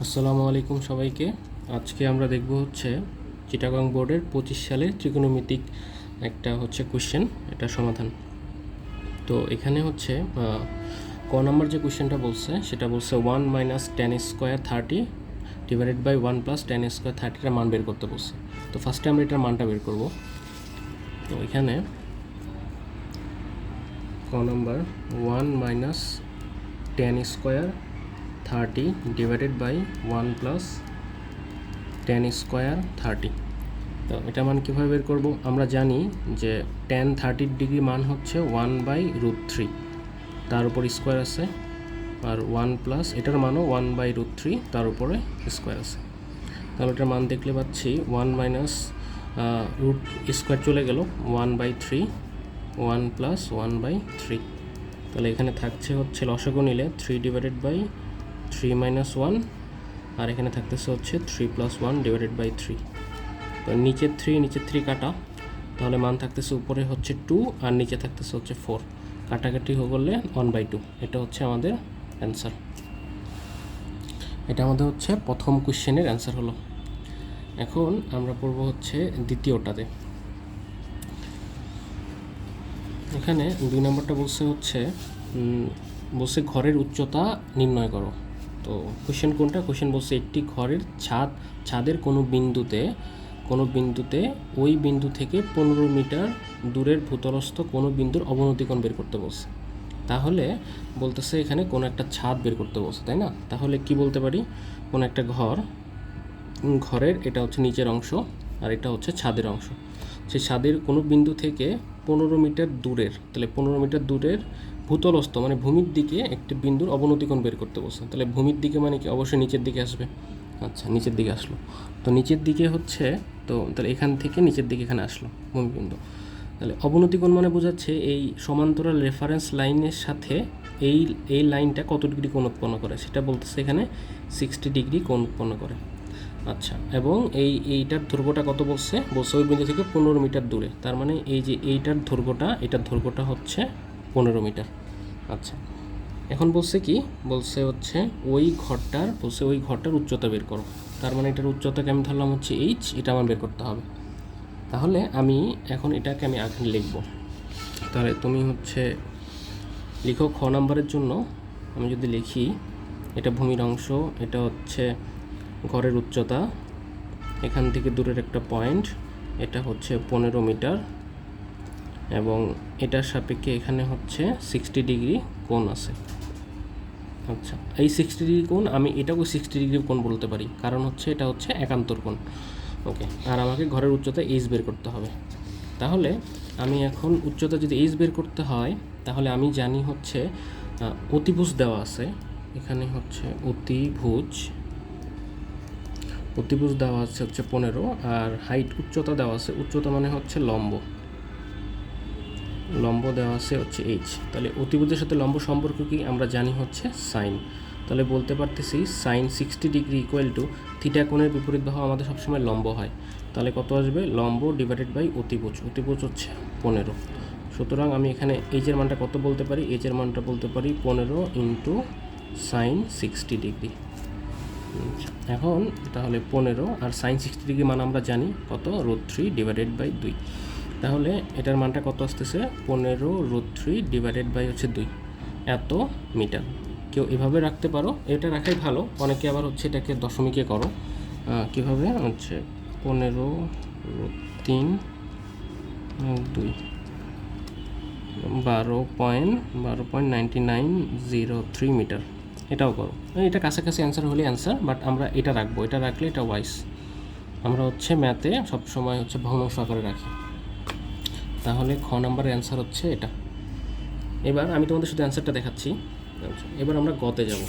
আসসালামু আলাইকুম সবাইকে। আজকে আমরা দেখব হচ্ছে চিটাগং বোর্ডের 25 সালে ত্রিকোণমিতিক একটা হচ্ছে কোশ্চেন, এটা সমাধান। তো এখানে হচ্ছে ক নাম্বার যে কোশ্চেনটা বলছে সেটা বলছে 1 minus ten square 30 divided by 1 plus ten square 30টার মান বের করতে বলছে। তো ফার্স্টে আমরা এটার মানটা বের করব। তো এখানে ক number 1 minus ten square 30 divided by 1 plus ten square 30। তো এটা মান কীভাবে বের করব? আমরা জানি যে টেন 30 মান হচ্ছে 1/√3, তার উপর স্কোয়ার আছে, আর 1 প্লাস এটার মানও 1/√3 তার উপরে স্কোয়ার আছে। তাহলে এটার মান দেখলে পাচ্ছি 1 মাইনাস রুট স্কোয়ার চলে গেল 1/3, 1 প্লাস 1/3। তাহলে এখানে থাকছে হচ্ছে লসাগু নিলে 3 ডিভাইডেড বাই 3 মাইনাস 1, আর এখানে থাকতেছে হচ্ছে 3 প্লাস 1 ডিভাইডেড বাই 3। তো নিচের 3 কাটা, তাহলে মান থাকতেছে উপরে হচ্ছে 2 আর নিচে থাকতেছে হচ্ছে 4, কাটাকাটি হয়ে গেলে 1/2। এটা হচ্ছে আমাদের অ্যান্সার। এটা আমাদের হচ্ছে প্রথম কোশ্চেনের অ্যান্সার হলো। এখন আমরা পড়ব হচ্ছে দ্বিতীয়টাতে। এখানে 2 নম্বরটা বলছে ঘরের উচ্চতা নির্ণয় করো। তো কোশ্চেন কোনটা? কোশ্চেন বলছে একটি ঘরের ছাদের কোনো বিন্দুতে ওই বিন্দু থেকে 15 মিটার দূরের ভূতলস্থ কোনো বিন্দুর অবনতিকোণ বের করতে বলছে। তাহলে বলতেছে এখানে কোনো একটা ছাদ বের করতে বলছে, তাই না? তাহলে কি বলতে পারি? কোনো একটা ঘরের এটা হচ্ছে নিচের অংশ আর এটা হচ্ছে ছাদের অংশ। সেই ছাদের কোনো বিন্দু থেকে 15 মিটার দূরের, তাহলে 15 মিটার দূরের ভূতলস্থ মানে ভূমির দিকে একটি বিন্দুর অবনতিকোণ বের করতে বলছে। তাহলে ভূমির দিকে মানে কি? অবশ্যই নিচের দিকে আসবে। আচ্ছা, নিচের দিকে আসলো। তো নিচের দিকে হচ্ছে, তো তাহলে এখান থেকে নিচের দিকে এখানে আসলো ভূমিবিন্দু। তাহলে অবনতিকোণ মানে বোঝাচ্ছে এই সমান্তরাল রেফারেন্স লাইনের সাথে এই লাইনটা কত ডিগ্রি কোণ উৎপন্ন করে সেটা বলতেছে এখানে 60 ডিগ্রি কোণ উৎপন্ন করে। আচ্ছা, এবং এইটার দৈর্ঘ্যটা কত বলছে ওই বিন্দু থেকে 15 মিটার দূরে, তার মানে এই যে এটার দৈর্ঘ্যটা হচ্ছে 15 মিটার। আচ্ছা, এখন বলছে হচ্ছে ওই ঘরটার উচ্চতা বের করো। তার মানে এটার উচ্চতাকে আমি ধরলাম হচ্ছে এইচ, এটা আমার বের করতে হবে। তাহলে আমি এখন এটাকে আমি আগে লিখব। তাহলে তুমি হচ্ছে লিখো খ নাম্বারের জন্য। আমি যদি লিখি, এটা ভূমির অংশ, এটা হচ্ছে ঘরের উচ্চতা, এখান থেকে দূরের একটা পয়েন্ট, এটা হচ্ছে 15 মিটার, এবং এটার সাপেক্ষে এখানে হচ্ছে 60 ডিগ্রি কোণ আছে। আচ্ছা, এই 60 ডিগ্রি কোণ আমি এটাকেও 60 ডিগ্রি কোণ বলতে পারি, কারণ হচ্ছে এটা হচ্ছে একান্তর কোণ। ওকে, আর আমাকে ঘরের উচ্চতা এইচ বের করতে হবে। তাহলে আমি এখন উচ্চতা যদি এইচ বের করতে হয়, তাহলে আমি জানি হচ্ছে অতিভুজ দেওয়া আছে এখানে, হচ্ছে অতিভুজ দেওয়া আছে হচ্ছে 15, আর হাইট উচ্চতা দেওয়া আছে, উচ্চতা মানে হচ্ছে লম্ব দেওয়া আছে হচ্ছে এইচ। তাহলে অতিভুজের সাথে লম্ব সম্পর্ক কি আমরা জানি হচ্ছে সাইন। তাহলে বলতে পারতেছি sine 60 degree equal to theta কোণের বিপরীত বাহু আমাদের সবসময় লম্ব হয়। তাহলে কত আসবে? লম্ব ডিভাইডেড বাই অতিভুজ হচ্ছে 15। সুতরাং আমি এখানে এইচের মানটা কত বলতে পারি? এইচের মানটা বলতে পারি 15 ইন্টু সাইন 60 ডিগ্রি। এখন তাহলে 15 আর সাইন 60 ডিগ্রি মান আমরা জানি কত? √3 ডিভাইডেড বাই 2। তাহলে এটার মানটা কত আসতেছে? 15√3 ডিভাইডেড বাই হচ্ছে 2, এত মিটার। কেউ এভাবে রাখতে পারো, এটা রাখাই ভালো। অনেকে আবার হচ্ছে এটাকে দশমিকে করো। কীভাবে? হচ্ছে 15√3 2 12.9903 মিটার, এটাও করো। এটা কাছাকাছি অ্যান্সার হলে অ্যান্সার, বাট আমরা এটা রাখবো, এটা রাখলে এটা ওয়াইস। আমরা হচ্ছে ম্যাথে সবসময় হচ্ছে ভগ্নাংশ আকারে রাখি। তাহলে খ নাম্বারের অ্যান্সার হচ্ছে এটা। এবার আমি তোমাদের শুধু অ্যান্সারটা দেখাচ্ছি। এবার আমরা গতে যাব।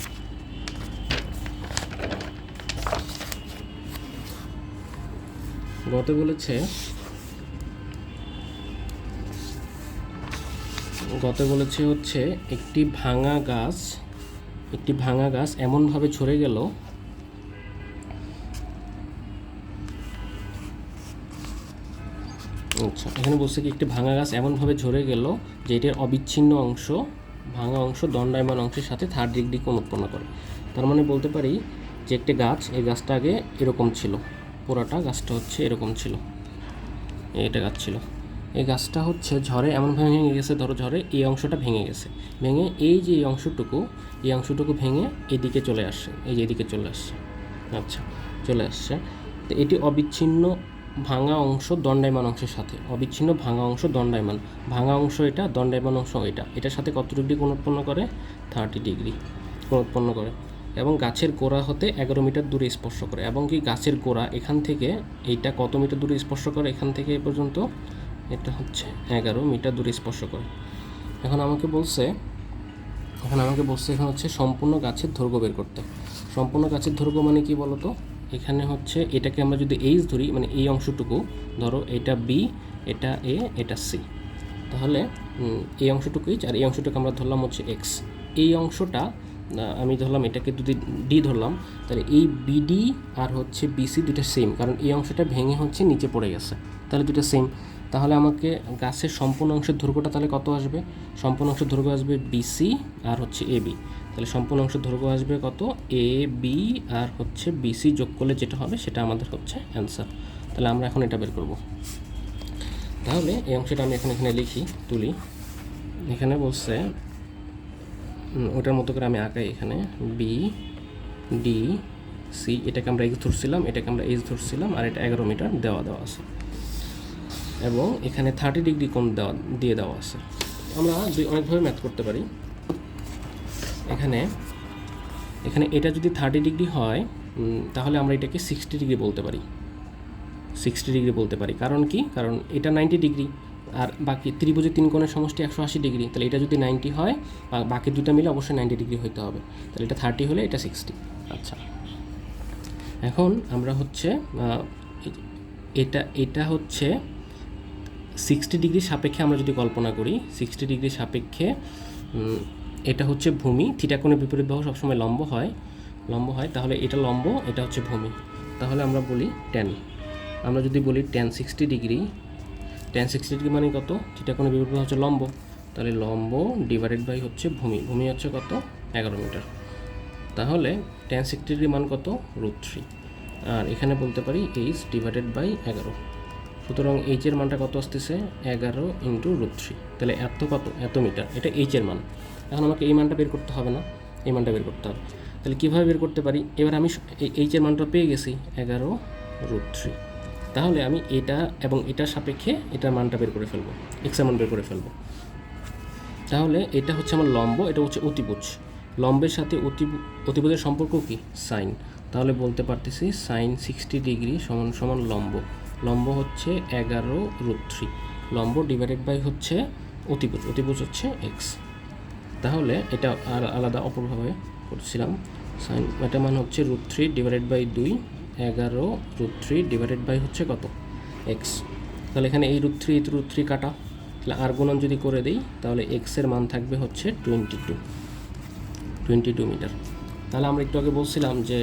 গতে বলেছে হচ্ছে একটি ভাঙা গাছ এমনভাবে ঝরে গেল, আচ্ছা, এখানে বলছে কি একটি ভাঙা গাছ এমনভাবে ঝরে গেল যে এটার অবিচ্ছিন্ন অংশ, ভাঙা অংশ দণ্ডায়মান অংশের সাথে 30 ডিগ্রি কোণ উৎপন্ন করে। তার মানে বলতে পারি যে একটা গাছ, এই গাছটা আগে এরকম ছিল, পুরাটা গাছটা হচ্ছে এরকম ছিল, এটা গাছ ছিল। এই গাছটা হচ্ছে ঝড়ে এমনভাবে ভেঙে গেছে, ধরো ঝড়ে এই অংশটা ভেঙে গেছে, ভেঙে এই যে এই অংশটুকু ভেঙে এদিকে চলে আসছে, এই যে এদিকে চলে আসছে। আচ্ছা, চলে আসছে। তো এটি অবিচ্ছিন্ন ভাঙা অংশ দণ্ডায়মান অংশের সাথে, অবিচ্ছিন্ন ভাঙা অংশ দণ্ডায়মান, ভাঙা অংশ এটা, দণ্ডায়মান অংশ এটা, এটার সাথে কত ডিগ্রি কোণ উৎপন্ন করে? 30 ডিগ্রি কোণ উৎপন্ন করে, এবং গাছের গোড়া হতে 11 মিটার দূরে স্পর্শ করে। এবং কি গাছের গোড়া এখান থেকে এইটা কত মিটার দূরে স্পর্শ করে? এখান থেকে এ পর্যন্ত এটা হচ্ছে 11 মিটার দূরে স্পর্শ করে। এখন আমাকে বলছে এখানে হচ্ছে সম্পূর্ণ গাছের দৈর্ঘ্য বের করতে। সম্পূর্ণ গাছের দৈর্ঘ্য মানে কি বলো তো? এখানে হচ্ছে এটাকে আমরা যদি এইচ ধরি, মানে এই অংশটুকু ধরো, এটা বি, এটা এ, এটা সি, তাহলে এই অংশটুকু এইচ আর এই অংশটুকু আমরা ধরলাম হচ্ছে এক্স। এই অংশটা আমি ধরলাম এটাকে যদি ডি ধরলাম, তাহলে এই বিডি আর হচ্ছে বিসি দুটো সেম, কারণ এই অংশটা ভেঙে হচ্ছে নিচে পড়ে গেছে, তাহলে দুটো সেম। তাহলে আমাকে গাছের সম্পূর্ণ অংশের দৈর্ঘ্যটা তাহলে কত আসবে? সম্পূর্ণ অংশের দৈর্ঘ্য আসবে বিসি আর হচ্ছে এ বি। তাহলে সম্পূর্ণ অংশের দৈর্ঘ্য আসবে কত? এ বি আর হচ্ছে বিসি যোগ করলে যেটা হবে সেটা আমাদের হচ্ছে অ্যান্সার। তাহলে আমরা এখন এটা বের করব। তাহলে এই অংশটা আমি এখানে লিখি, তুলি। এখানে বলছে ওটার মতো করে আমি আঁকাই, এখানে বি ডি সি, এটাকে আমরা এক্স ধরছিলাম, এটাকে আমরা এইচ ধরছিলাম, আর এটা 11 মিটার দেওয়া আছে, এবং এখানে 30 ডিগ্রি কোণ দিয়ে দেওয়া আছে। আমরা অনেকভাবে ম্যাথ করতে পারি। এখানে এটা যদি 30 ডিগ্রি হয়, তাহলে আমরা এটাকে 60 ডিগ্রি বলতে পারি, 60 ডিগ্রি বলতে পারি। কারণ কি? কারণ এটা 90 ডিগ্রি, আর বাকি ত্রিভুজের 3 কোণের সমষ্টি 180 ডিগ্রি, তাহলে এটা যদি 90 হয়, বাকি দুটো মিলে অবশ্যই 90 ডিগ্রি হতে হবে। তাহলে এটা 30 হলে এটা 60। আচ্ছা, এখন আমরা হচ্ছে এটা হচ্ছে 60 ডিগ্রি সাপেক্ষে আমরা যদি কল্পনা করি, 60 ডিগ্রি সাপেক্ষে এটা হচ্ছে ভূমি, থিটা কোণের বিপরীত বাহু সবসময় লম্ব হয়, তাহলে এটা লম্ব, এটা হচ্ছে ভূমি। তাহলে আমরা বলি আমরা যদি বলি tan 60 ডিগ্রি, tan 60 ডিগ্রি মানে কত? থিটা কোণের বিপরীত বাহু হচ্ছে লম্ব, তাহলে লম্ব ডিভাইডেড বাই হচ্ছে ভূমি হচ্ছে কত? 11 মিটার। তাহলে tan 60 ডিগ্রি মান কত? √3। আর এখানে বলতে পারি এইচ ডিভাইডেড বাই 11। সুতরাং এইচের মানটা কত আসতেছে? 11 ইন্টু √3, তাহলে এত মিটার, এটা এইচের মান। এখন আমাকে এই মানটা বের করতে হবে না, এই মানটা বের করতে হবে। তাহলে কীভাবে বের করতে পারি? এবার আমি এইচের মানটা পেয়ে গেছি 11√3, তাহলে আমি এটা এবং এটার সাপেক্ষে এটার মানটা বের করে ফেলবো, এক্সের মান বের করে ফেলবো। তাহলে এটা হচ্ছে আমার লম্ব, এটা হচ্ছে অতিভুজ। লম্বের সাথে অতিভুজের সম্পর্ক কি? সাইন। তাহলে বলতে পারতেছি সাইন 60 ডিগ্রি সমান লম্ব হচ্ছে 11√3, লম্ব ডিভাইডেড বাই হচ্ছে অতিভুজ হচ্ছে এক্স। তাহলে এটা আলাদা অপরভাবে করছিলাম, সাইন এটা মান হচ্ছে √3 ডিভাইডেড বাই 2, 11√3 ডিভাইডেড বাই হচ্ছে কত? এক্স। তাহলে এখানে এই √3 কাটা, তাহলে আর গুণন যদি করে দিই, তাহলে এক্সের মান থাকবে হচ্ছে 22 মিটার। তাহলে আমরা একটু আগে বলছিলাম যে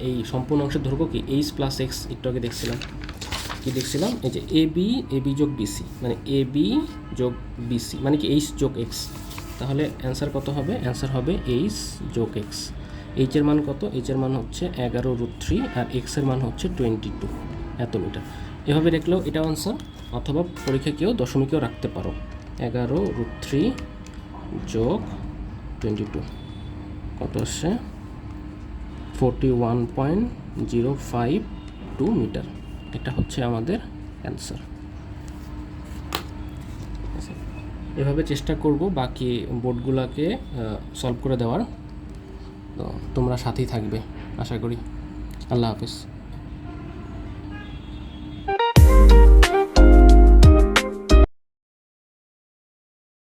এই সম্পূর্ণ অংশের দৈর্ঘ্য কি? এইচ প্লাস এক্স, একটু আগে দেখছিলাম এই যে এবি যোগ বিসি, মানে এবি যোগ বিসি মানে কি? এইচ যোগ এক্স। তাহলে অ্যান্সার কত হবে? অ্যান্সার হবে এইচ যোগ এক্স। এইচের মান কত? এইচের মান হচ্ছে 11√3 আর এক্সের মান হচ্ছে 22 এত মিটার। এভাবে দেখলেও এটা অ্যান্সার, অথবা পরীক্ষা কেউ দশমিকেও রাখতে পারো। 11√3 যোগ 22 কত আসছে? 41.052 মিটার। এটা হচ্ছে আমাদের অ্যান্সার। এভাবে চেষ্টা করব বাকি বোর্ডগুলোকে সলভ করে দেওয়ার। তো তোমরা সাথেই থাকবে আশা করি। আল্লাহ হাফিজ।